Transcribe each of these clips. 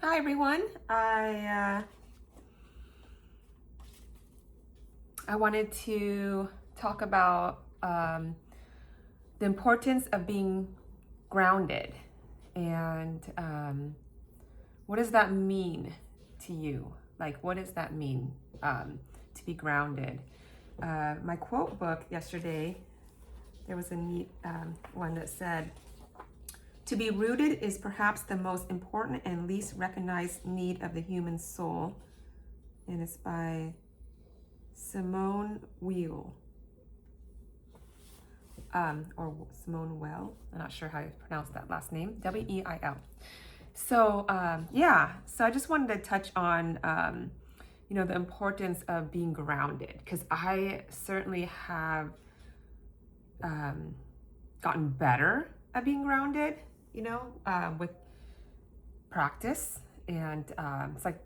Hi everyone. I wanted to talk about the importance of being grounded and what does that mean to you? Like, what does that mean to be grounded? My quote book yesterday, there was a neat one that said, "To be rooted is perhaps the most important and least recognized need of the human soul." And it's by Simone Weil, or Simone Weil. I'm not sure how to pronounce that last name. Weil. So so I just wanted to touch on, the importance of being grounded, because I certainly have gotten better at being grounded, with practice, and it's like,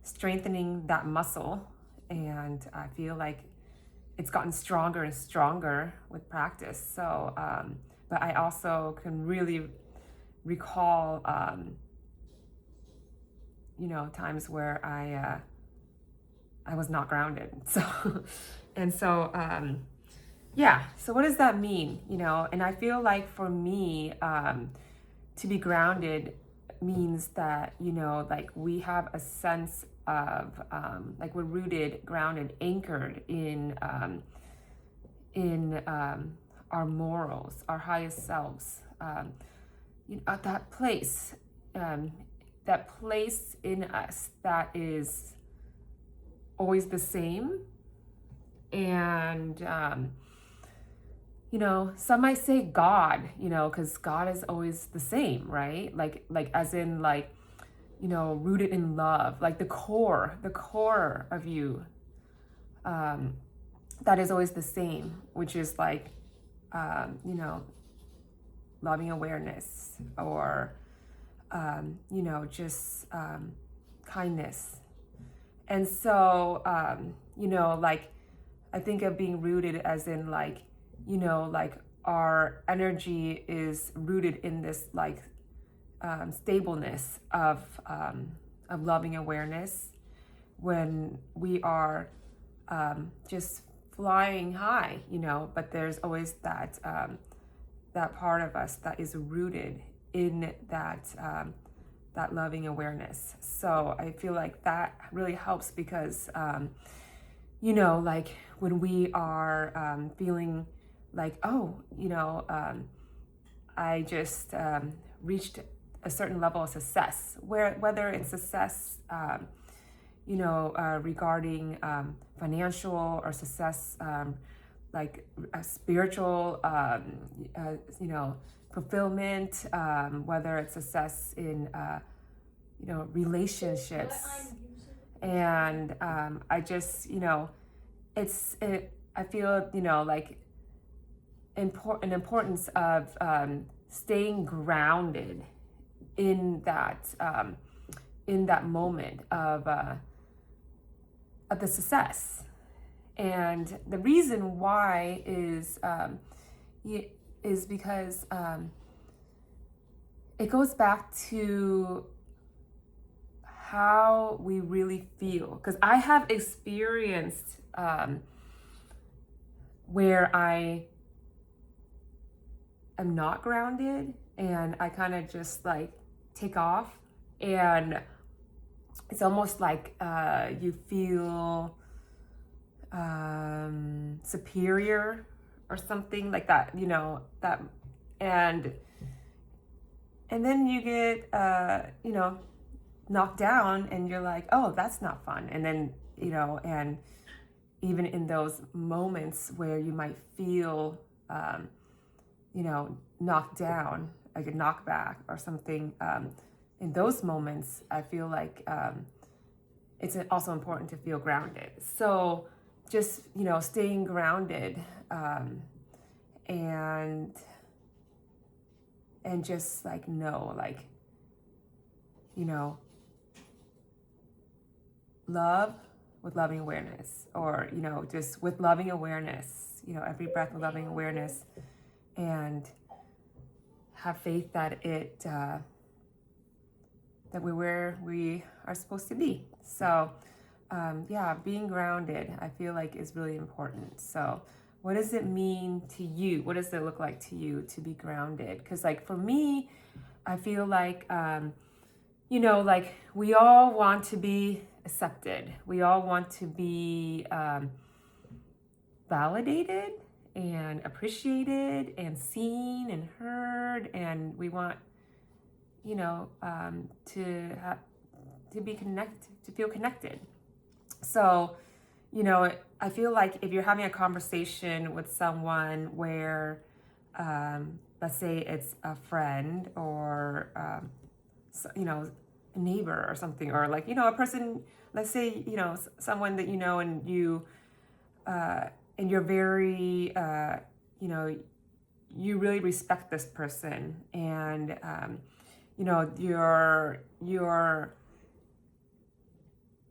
strengthening that muscle, and I feel like it's gotten stronger and stronger with practice. So, but I also can really recall, times where I was not grounded. So, and so, so what does that mean? And I feel like for me, to be grounded means that, like we have a sense of, like we're rooted, grounded, anchored in our morals, our highest selves, at that place in us that is always the same. And some might say God, because God is always the same, right? Like as in, like, rooted in love, like the core of you, that is always the same, which is like, loving awareness, or, just kindness. And so, like, I think of being rooted as in, like, like our energy is rooted in this, like, stableness of loving awareness, when we are just flying high, but there's always that that part of us that is rooted in that loving awareness. So I feel like that really helps, because like when we are feeling like, I just reached a certain level of success, whether it's success, regarding financial, or success, like spiritual, fulfillment, whether it's success in, relationships. And I just, I feel, like an importance of staying grounded in that moment of the success. And the reason why is because it goes back to how we really feel. Because I have experienced where I am not grounded, and I kind of just like take off, and it's almost like you feel superior or something like that, that, and then you get knocked down, and you're like, oh, that's not fun. And then, and even in those moments where you might feel knocked down, like a knockback or something, in those moments, I feel like it's also important to feel grounded. So just, staying grounded, and just like know, like, love with loving awareness, or, just with loving awareness, every breath with loving awareness, and have faith that that we're where we are supposed to be. So yeah, being grounded, I feel like is really important. So what does it mean to you? What does it look like to you to be grounded? Because like for me, I feel like, like we all want to be accepted. We all want to be validated and appreciated and seen and heard. And we want, to be connected, to feel connected. So, I feel like if you're having a conversation with someone where, let's say it's a friend or, a neighbor or something, or like, a person, let's say, someone that you know and you're very, you really respect this person and,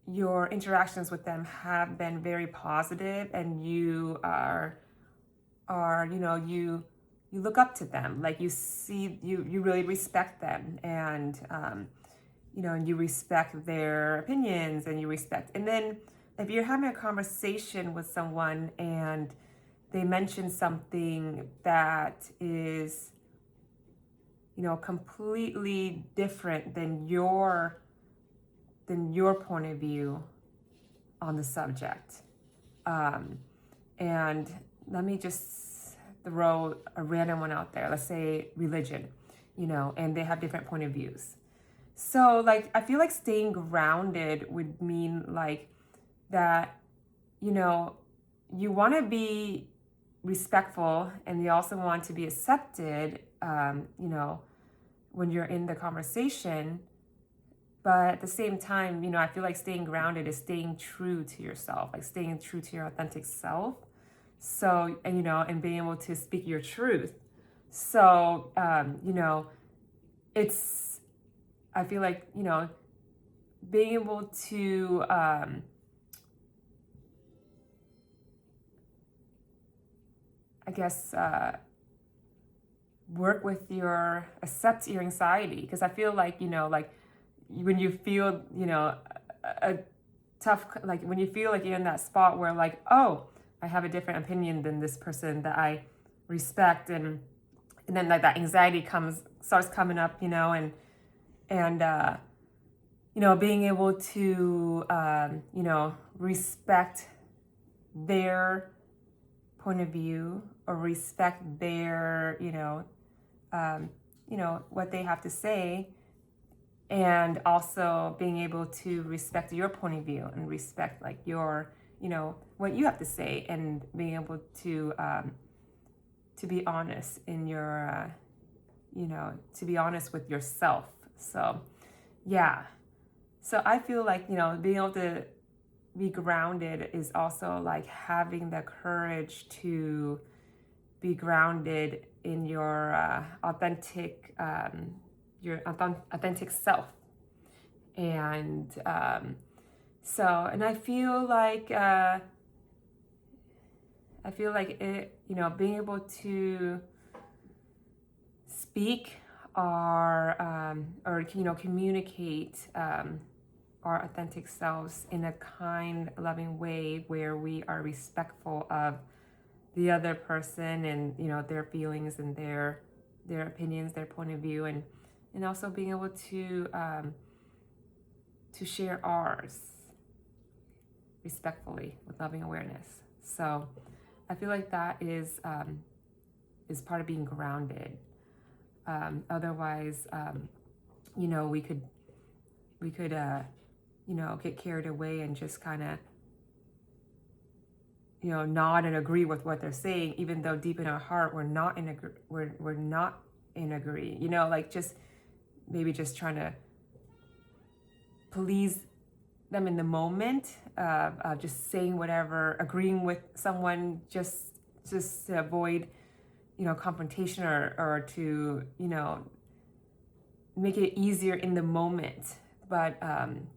your interactions with them have been very positive and you you look up to them, like you see, you really respect them and, and you respect their opinions and and then if you're having a conversation with someone and they mention something that is, completely different than your point of view on the subject. And let me just throw a random one out there. Let's say religion, and they have different point of views. So like, I feel like staying grounded would mean like that, you want to be respectful and you also want to be accepted, when you're in the conversation. But at the same time, I feel like staying grounded is staying true to yourself, like staying true to your authentic self. So, and being able to speak your truth. So, I feel like, being able to, work with accept your anxiety. Because I feel like, like when you feel, a tough, like when you feel like you're in that spot where like, oh, I have a different opinion than this person that I respect. And then like that anxiety starts coming up, and being able to, respect their point of view or respect their, what they have to say, and also being able to respect your point of view and respect like your, what you have to say, and being able to be honest in your, to be honest with yourself. So, yeah. So I feel like, being able to be grounded is also like having the courage to be grounded in your authentic self. And and I feel like it, being able to speak or communicate our authentic selves in a kind, loving way where we are respectful of the other person and, their feelings and their opinions, their point of view, and also being able to share ours respectfully with loving awareness. So I feel like that is part of being grounded. Otherwise, we could get carried away and just kind of, nod and agree with what they're saying, even though deep in our heart we're not in agree. Like just maybe just trying to please them in the moment, just saying whatever, agreeing with someone just to avoid, confrontation or to, make it easier in the moment. But,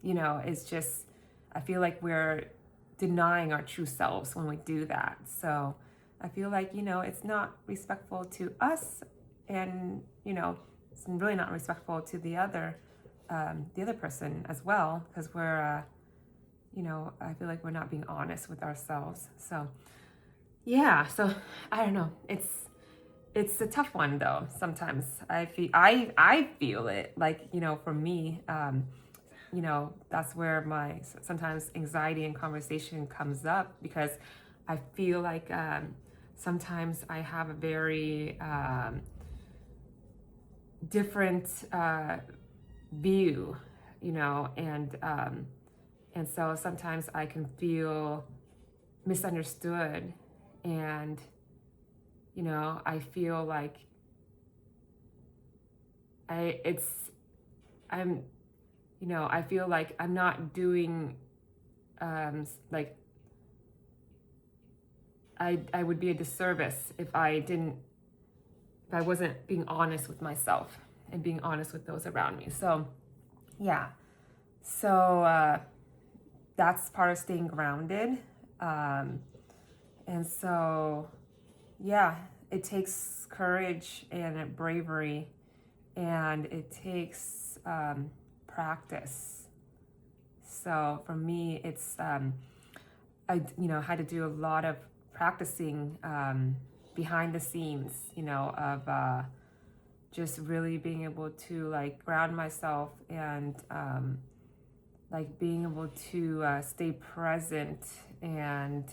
it's just, I feel like we're denying our true selves when we do that. So I feel like, it's not respectful to us and, it's really not respectful to the other the other person as well, because we're, I feel like we're not being honest with ourselves. So yeah, so I don't know. It's a tough one though. Sometimes I feel it like, for me, that's where my sometimes anxiety in conversation comes up, because I feel like sometimes I have a very different view, and so sometimes I can feel misunderstood, and I feel like I feel like I'm not doing like I would be a disservice if I wasn't being honest with myself and being honest with those around me. So yeah, so that's part of staying grounded, and so yeah, it takes courage and bravery, and it takes practice. So for me, it's I had to do a lot of practicing behind the scenes, of just really being able to like ground myself, and like being able to stay present, and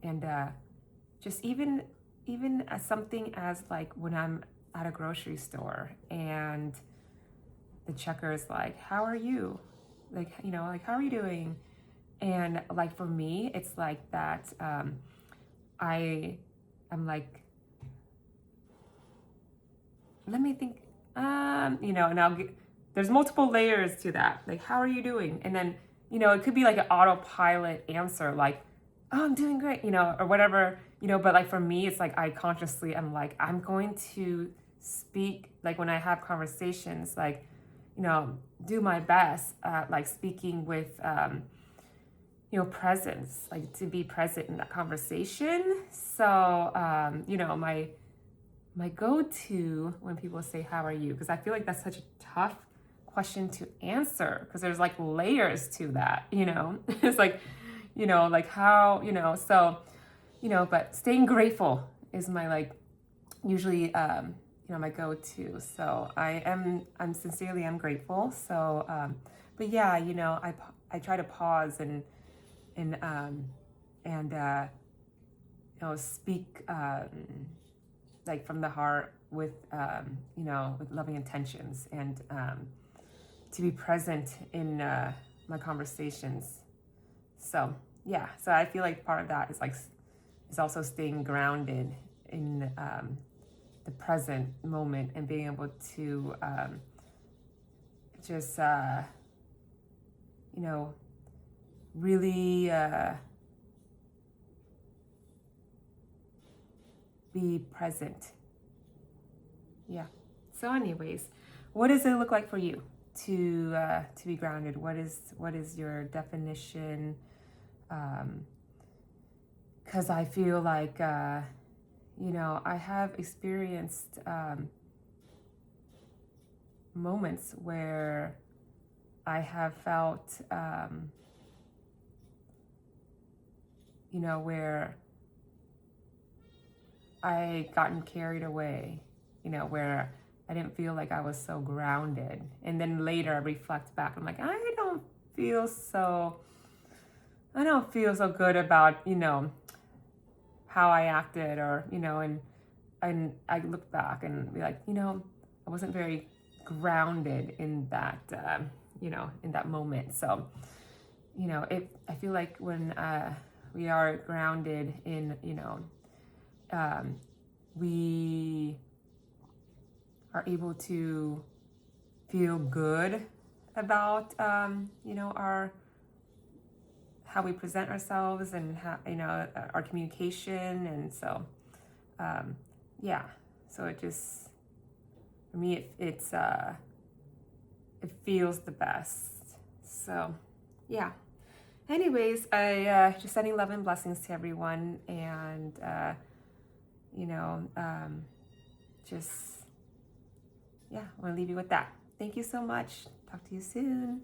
and just even as something as like when I'm at a grocery store and the checker is like, how are you? Like, like, how are you doing? And like for me, it's like that I'm like, let me think, and I'll get, there's multiple layers to that. Like, how are you doing? And then, it could be like an autopilot answer, like, oh, I'm doing great, or whatever, but like for me, it's like I consciously am like, I'm going to speak, like when I have conversations, like, do my best at like speaking with, presence, like to be present in that conversation. So, my go-to when people say, how are you? Because I feel like that's such a tough question to answer, because there's like layers to that, it's like, like how, so, but staying grateful is my like, usually, my go-to. So I'm sincerely, I'm grateful. So, but yeah, I try to pause and, speak, like from the heart with, with loving intentions, and to be present in my conversations. So yeah, so I feel like part of that is also staying grounded in the present moment, and being able to just really be present. Yeah. So anyways, what does it look like for you to be grounded? What is your definition? Because I feel like I have experienced moments where I have felt where I gotten carried away, where I didn't feel like I was so grounded. And then later I reflect back, I'm like, I don't feel so good about, how I acted, or, and I look back and be like, I wasn't very grounded in that, in that moment. So, I feel like when we are grounded in, we are able to feel good about, how we present ourselves, and how, our communication. And so, yeah, so it just, for me, it feels the best. So, yeah. Anyways, I just sending love and blessings to everyone, and just yeah, I want to leave you with that. Thank you so much. Talk to you soon.